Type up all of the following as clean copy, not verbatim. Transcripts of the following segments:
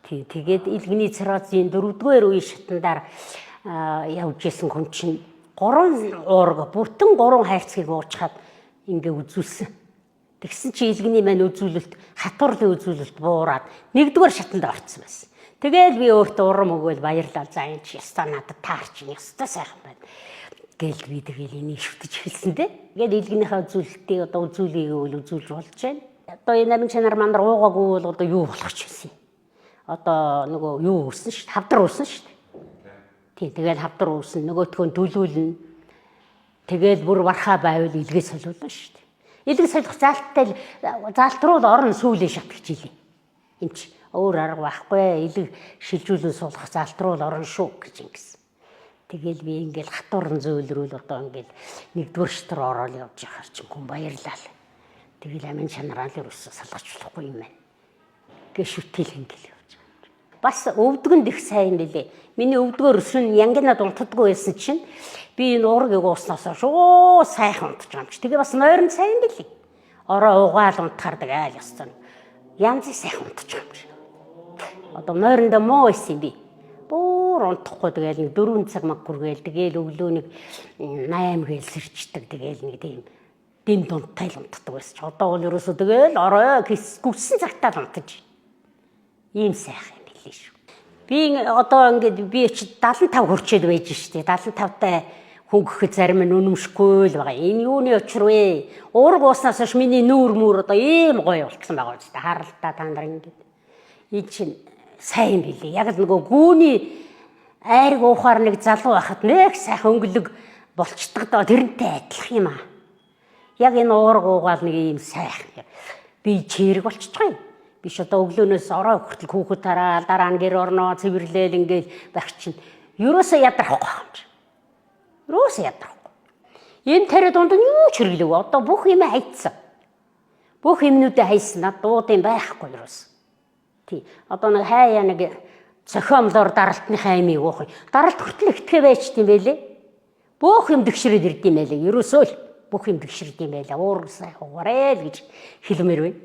Тэгээд илгэний циррозын 4-р үеийн шатандаар явж исэн хүн чинь 3 уурга бүтэн 3 хайрцгийг уучаад ингээ үзүүлсэн. Тэгсэн чи илгэний маань үзүүлэлт хатуурлын үзүүлэлт буураад 1-р шатанд орцсон байсан. Тэгэл би өөртөө урам өгөөл баярлал за энэ чи ястаа надад таарч юм ястаа сайхан байна. Гэл би тэгэл энийг шүтэж эхэлсэн дээ. Тэгээд илгэнийхээ үзүүлэлтийг одоо үзүүлэегүй үзүүлж болж байна. Одоо энэ намын чанар мандар уугаагүй бол одоо юу болох ч байсан. Одоо нөгөө юу өрсөн шүү дээ. Хавдар өрсөн шүү дээ. Тийм тэгэл хавдар өрсөн нөгөөтгөө төлүүлнэ. Тэгэл бүр вархаа байвал илгээ солиулна шүү дээ. Илэг солих заалт руу орно сүүлийн шат гэж хэлээ. Энд чи өөр арга байхгүй илэг шилжүүлэн суулгах заалт руу орно шүү гэж ингэсэн. Тэгэл би ингээл хатуурн зөөлрүүл одоо ингээл 1-р шат руу ороод явж байхаар чинь хүн баярлал. Тэгэл амин чанараа л өрөөсө салгаж болохгүй юм байна. Гэ шүтэл ингээл явж байгаа. Бас өвдгөнд их сайн билээ. Миний өвдгөр өсөн янгинад унтдаггүй байсан чинь би энэ уургийг ууснаасаа шуу сайхан унтж байгаа юм чи. Тэгээ бас нойрон сайн билээ. Ороо угаал унтахаар дагаал ястан. Янз сайхан унтж байгаа юм чи. Одоо нойрондоо муу байсан би. Бүр унтахгүй тэгэл нэг 4 цаг маг гүргээл тэгэл өглөө нэг 8 гээл сэрчдэг тэгэл нэг тийм дэм дунтай л унтдаг байсан ч одоо бол ерөөсөө тэгэл орой гүссэн цагтаа л унтаж ийм сайхан юм билээ шүү. Би одоо ингээд би чи 75 хүрчээд байж штэ 75-тай хүн гэхэд зарим нь үнэмшгүй л байгаа. Энэ юуны учир вэ? Уурга ууснаас хойш миний нүүр мөр одоо ийм гоё болчихсон байгаа үстэй харалтаа та нар ингээд энэ чинь сайн билээ. Яг л нөгөө гүүний айрг уухаар нэг залуу байхад нэг сайхан өнгөлөг болчдөг доо тэрнтэй адилхан юм аа. Яг энэ уурга уугаал нэг ийм сайхан. Би чирэг болчихгоо юм. Биш одоо өглөөнөөс орой хүртэл хүүхэд тараал дараа нь гэр орноо цэвэрлээл ингээл байх чинь ерөөсөө ядрахгүй юм чи. Ерөөсөө ядрахгүй. Энэ тариа дунд нь юу ч хэрэглэв. Одоо бүх юм хайцсан. Бүх юмнуудаа хайсан. Над дуудын байхгүй ерөөс. Тий. Одоо нэг хаяа нэг цохиомлоор даралтныхаа амийг уух. Даралт хүртэл ихтгэе байж тийм байлээ. Бүх юм дэгшрээд ирд юм байлээ. Ерөөсөө л бүх юм дэгшрээд юм байлаа. Уурга сайхан угаарай л гэж хэлмээр байна.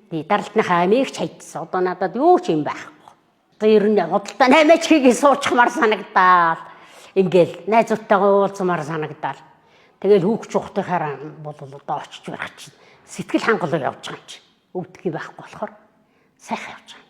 Тий. Даралтныхаа амийг ч хайцсан. Одоо надад юу ч юм байхгүй. Одоо ер нь худалдаа 8-ачгийг суучмаар санагдаал. Ингээл найзуудтайгаа уулзмаар санагдаал. Тэгэл хүүхч ухтахаараа бол одоо очиж барах чинь сэтгэл хангалуун явж байгаа юм чи. Өвдөх юм байхгүй болохоор сайхан явж байгаа.